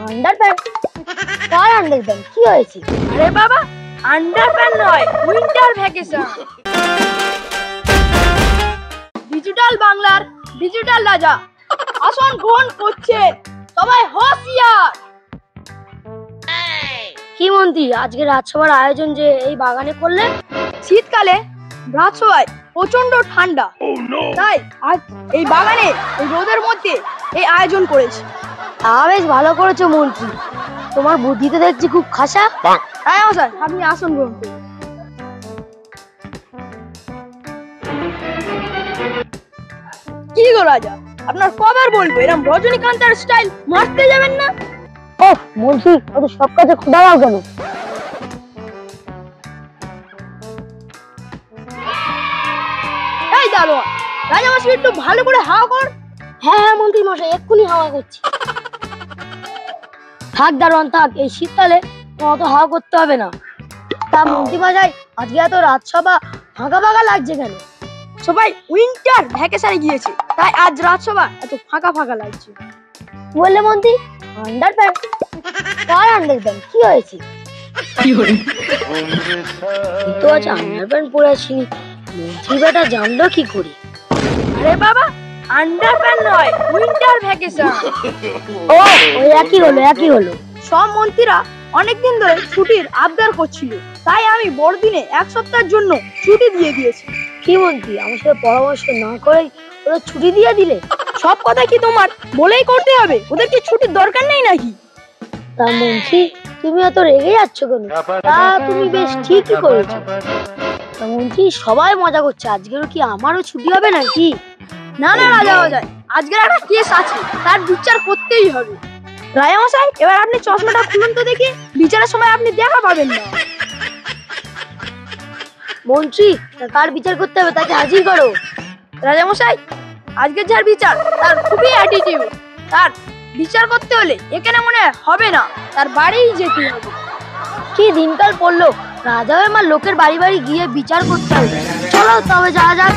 Underpant? কার underpant? কি হয়েছে? আরে বাবা, আন্ডারপ্যান্ট নয়, উইন্টার ভ্যাকেশন। ডিজিটাল বাংলার ডিজিটাল রাজা আসন গ্রহণ করছে, সবাই হুঁশিয়ার। কি মন্ত্রী, আজকে রাজসভার আয়োজন যে এই বাগানে করলেন? শীতকালে রাজসভায় প্রচন্ড ঠান্ডা, তাই আজ এই বাগানে এই রোদের মধ্যে এই আয়োজন করেছি। বেশ ভালো করেছো মন্ত্রী, তোমার বুদ্ধিতে দেখছি খুব খাসা। হ্যাঁ মশাই, আপনি আসন গ্রহণ করুন। কি গো রাজা, আপনার কবার বলবো এরকম রজনীকান্তের স্টাইল মারতে যাবেন না? ওহ মন্ত্রী, অত সব কাজে দাঁড়াও কেন? এই দারোয়ান, রাজা মশাই একটু ভালো করে হাওয়া কর। হ্যাঁ হ্যাঁ মন্ত্রী মশাই, এক্ষুনি হাওয়া করছি। থাক দারোয়ান থাক, এই শীতকালে অত হাওয়া করতে হবে না। তা মন্ত্রী মশাই, আজকে এত রাজসভা ফাঁকা ফাঁকা লাগছে কেন? সবাই উইন্টার ভ্যাকেশনে গিয়েছে, তাই আজ রাজসভা এত ফাঁকা ফাঁকা লাগছে। বললে মন্ত্রী আন্ডারপ্যান্ট? কার আন্ডারপ্যান্ট? কি হয়েছে? তো আজ আন্ডারপ্যান্ট পরে আসিনি, মন্ত্রী বেটা জানলো কি করে? আরে বাবা, আন্ডারপ্যান্ট নয়, উইন্টার ভ্যাকেশন। ও ওই একই হলো। সব মন্ত্রীরা অনেকদিন ধরে ছুটির আবদার করছিল, তাই আমি বড়দিনে এক সপ্তাহের জন্য ছুটি দিয়ে দিয়েছি। কি মন্ত্রী, আমার সাথে পরামর্শ না করে ওরা ছুটি দিয়ে দিলে? সব কথা কি তোমার বলেই করতে হবে? ওদের কি ছুটির দরকার নেই নাকি? তা মন্ত্রী, তুমি এত রেগে যাচ্ছ কেন? তা তুমি বেশ ঠিকই করেছো। তা মন্ত্রী, সবাই মজা করছে, আজকেরও কি আমারও ছুটি হবে নাকি? না না রাজা মশাই, আজকের একটা কেস আছে, তার বিচার করতেই হবে। রাজা মশাই, এবার আপনি চশমাটা খুলুন তো দেখি, বিচারের সময় আপনি দেখা পাবেন না। মন্ত্রী, কার বিচার করতে হবে তাকে হাজির করো। রাজা মশাই, আজকের যার বিচার তার খুবই অ্যাটিটিউড, তার বিচার করতে হলে এখানে মনে হবে না, তার বাড়িই যেতে হবে। কি দিনকাল পড়লো, রাজা আমার লোকের বাড়ি বাড়ি গিয়ে বিচার করতে হবে। চলো তবে যাওয়া যাক।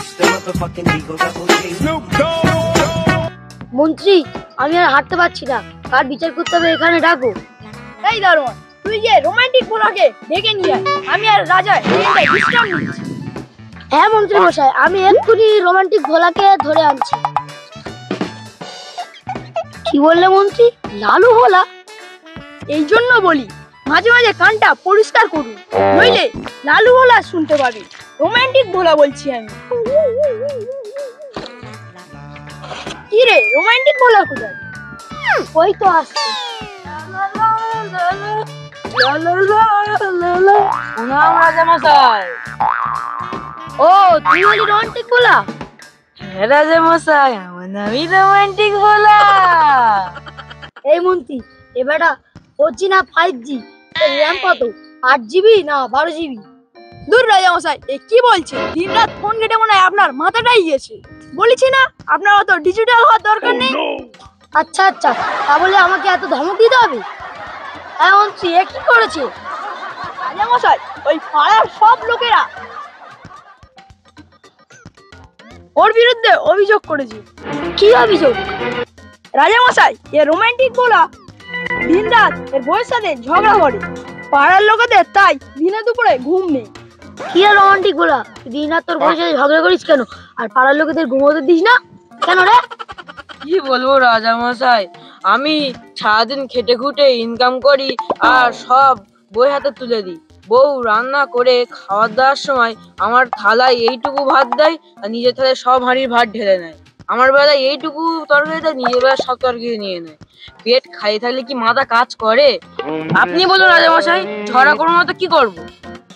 মন্ত্রী, আমি আর হাঁটতে পারছি না, কার বিচার করতে হবে এখানে ডাকো। এই দারোয়ান, তুই যে রোমান্টিক ভোলাকে ডেকে নিয়ে আয়, আমি আর রাজা বিশ্রাম নিচ্ছি। হ্যাঁ মন্ত্রী মশাই, আমি এক্ষুনি রোমান্টিক ভোলাকে ধরে আনছি। কি বললে মন্ত্রী? লালু ভোলা? এই জন্য বলি মাঝে মাঝে কানটা পরিষ্কার করুন, নইলে লালু ভোলা শুনতে পাবে। রোমান্টিক ভোলা বলছি আমি। কি রে, রোমান্টিক ভোলা কোথায়? ওই তো আসছে। রাজা মশাই। ও তুই হলি রোমান্টিক ভোলা? হ্যাঁ রাজা মশাই, আমার নামই রোমান্টিক ভোলা। এই মন্ত্রী, এবারটা 4G না 5G? র্যাম কত, 8GB না 12GB? দূর রাজা মশাই, এ কি বলছে? দিন রাত ফোন ঘেটে মনে হয় আপনার মাথাটাই গেছে। বলেছি না আপনার অত ডিজিটাল হওয়ার দরকার নেই। আচ্ছা আচ্ছা, তা বলে আমাকে এত ধমক দিতে হবে? হ্যাঁ মন্ত্রী, এ কি করেছে? রাজা মশাই, ওই পাড়ার সব লোকেরা ওর বিরুদ্ধে অভিযোগ করেছে। কি অভিযোগ? রাজা মশাই, এ রোমান্টিক বলা দিন রাত এর বউয়ের সাথে ঝগড়া করে পাড়ার লোকেদের, তাই দিনে দুপুরে ঘুম নেই। কি আর রোমান্টিক বলা, দিন রাত তোর বউয়ের সাথে ঝগড়া করিস কেন? আর পাড়ার লোকেদের ঘুমোতে দিস না কেন রে? কি বলবো রাজা মশাই, আমি সারাদিন খেটে খুটে ইনকাম করি আর সব বউয়ের হাতে তুলে দিই। বউ রান্না করে খাওয়ার দাওয়ার সময় আমার থালায় এইটুকু ভাত দেয় আর নিজের থালায় সব হাঁড়ির ভাত ঢেলে নেয়। আমার বেলায় এইটুকু তরকারি দেয়, নিজের বেলায় সব তরকারি নিয়ে নেয়। পেট খাইয়ে থাকলে কি মাথা কাজ করে? আপনি বলুন রাজা মশাই, ঝগড়া করবো না তো কি করবো?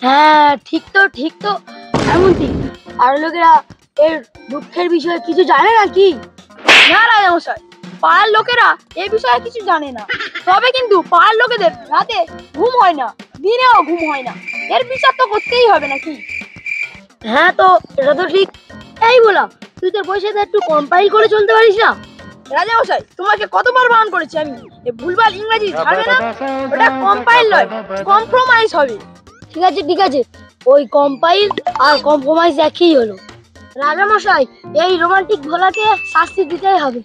হ্যাঁ ঠিক তো এমনটি। আর লোকেরা এর দুঃখের বিষয়ে কিছু জানে নাকি? না রাজা মশাই, পাড়ার লোকেরা এই বিষয়ে কিছু জানে না। তবে কিন্তু পাড়ার লোকেদের রাতে ঘুম হয় না, দিনেও ঘুম হয় না। এর বিচার তো করতেই হবে নাকি? হ্যাঁ তো এটা তো ঠিক। এই বলা, তুই তোর বউয়ের সাথে একটু কম্পাইল করে চলতে পারিস না? রাজা মশাই, তোমাকে কতবার বারণ করেছি আমি, এই ভুলভাল ইংরেজি ছাড়বে না। ওটা কম্পাইল নয়, কম্প্রোমাইজ হবে। ঠিক আছে, ওই কম্পাইল আর কম্প্রোমাইজ একই হলো। রাজা মশাই, এই রোমান্টিক ভোলাকে শাস্তি দিতেই হবে।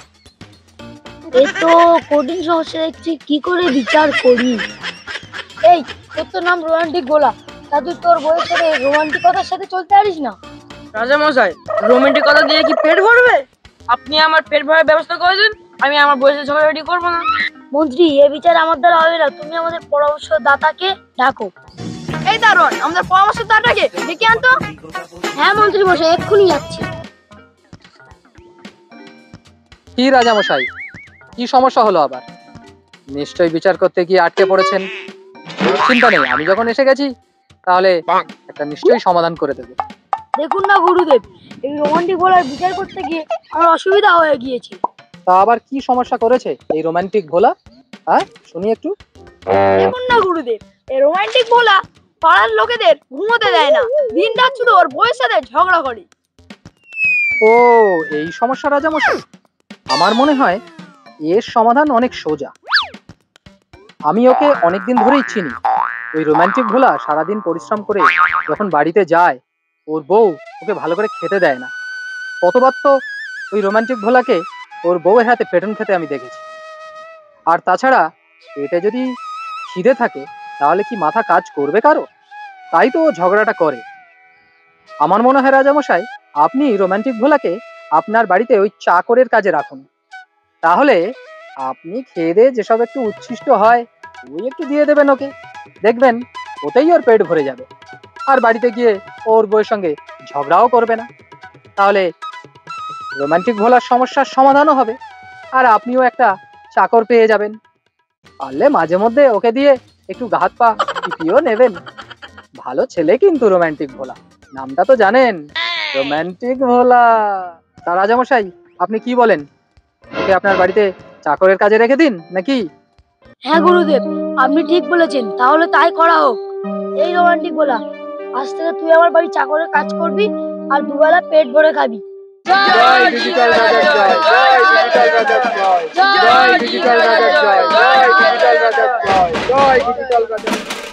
এ তো কঠিন সমস্যা দেখছি, কি করে বিচার করি। এই, তোর তো নাম রোমান্টিক গোলা, তা তুই তোর বউয়ের সাথে রোমান্টিকতার সাথে চলতে পারিস না? রাজামশাই, রোমান্টিক কথা দিয়ে কি পেট ভরবে? আপনি আমার পেট ভরার ব্যবস্থা করে দিন, আমি আমার বয়সে ঝগড়াঝাটি করবো না। মন্ত্রী, এ বিচার আমার দ্বারা হবে না, তুমি আমাদের পরামর্শদাতাকে ডাকো। এই দারোয়ান, আমাদের পরামর্শদাতাকে ডেকে আনতো। হ্যাঁ মন্ত্রী মশাই, এক্ষুনি যাচ্ছি। কি রাজামশাই, কি সমস্যা হলো আবার? নিশ্চয়ই বিচার করতে গিয়ে আটকে পড়েছেন। চিন্তা নেই, আমি যখন এসে গেছি তাহলে একটা নিশ্চয়ই সমাধান করে দেবো। দেখুন না গুরুদেব, এই রোমান্টিক ভোলার বিচার করতে গিয়ে আমার অসুবিধা হয়ে গিয়েছে। তা আবার কি সমস্যা করেছে এই রোমান্টিক ভোলা? হ্যাঁ, শুনি একটু। দেখুন না গুরুদেব, এই রোমান্টিক ভোলা পাড়ার লোকেদের ঘুমোতে দেয় না, দিন রাত শুধু ওর বউয়ের সাথে ঝগড়া করে। ও, এই সমস্যা রাজামশাই? আমার মনে হয় এর সমাধান অনেক সোজা। আমি ওকে অনেকদিন ধরেই চিনি। ওই রোমান্টিক ভোলা সারাদিন পরিশ্রম করে যখন বাড়িতে যায়, ওর বউ ওকে ভালো করে খেতে দেয় না। কতবার তো ওই রোমান্টিক ভোলাকে ওর বউয়ের হাতে পেটন খেতে আমি দেখেছি। আর তাছাড়া পেটে যদি খিদে থাকে তাহলে কি মাথা কাজ করবে কারো? তাই তো ও ঝগড়াটা করে। আমার মনে হয় রাজামশাই, আপনি রোমান্টিক ভোলাকে আপনার বাড়িতে ওই চাকরের কাজে রাখুন। তাহলে আপনি খেয়ে দিয়ে যেসব একটু উচ্ছিষ্ট হয় ওই একটু দিয়ে দেবেন ওকে, দেখবেন ওতেই ওর পেট ভরে যাবে। আর বাড়িতে গিয়ে ওর বউয়ের সঙ্গে ঝগড়াও করবে না। তাহলে রোমান্টিক ভোলার সমস্যার সমাধানও হবে, আর আপনিও একটা চাকর পেয়ে যাবেন। পারলে মাঝে মধ্যে ওকে দিয়ে একটু হাত পা টিপিও নেবেন। ভালো ছেলে কিন্তু রোমান্টিক ভোলা, নামটা তো জানেন, রোমান্টিক ভোলা। তা রাজামশাই, আপনি কি বলেন? ওকে আপনার বাড়িতে চাকরের কাজে রেখে দিন নাকি? হ্যাঁ গুরুদেব, আপনি ঠিক বলেছেন, তাহলে তাই করা হোক। এই রোমান্টিক ভোলা, আজ থেকে তুই আমার বাড়ি চাকরের কাজ করবি আর দুবেলা পেট ভরে খাবি। জয় ডিজিটাল রাজার জয়, জয় ডিজিটাল রাজার জয়, জয় ডিজিটাল রাজার জয়, জয় ডিজিটাল রাজার জয়, জয় ডিজিটাল রাজার জয়।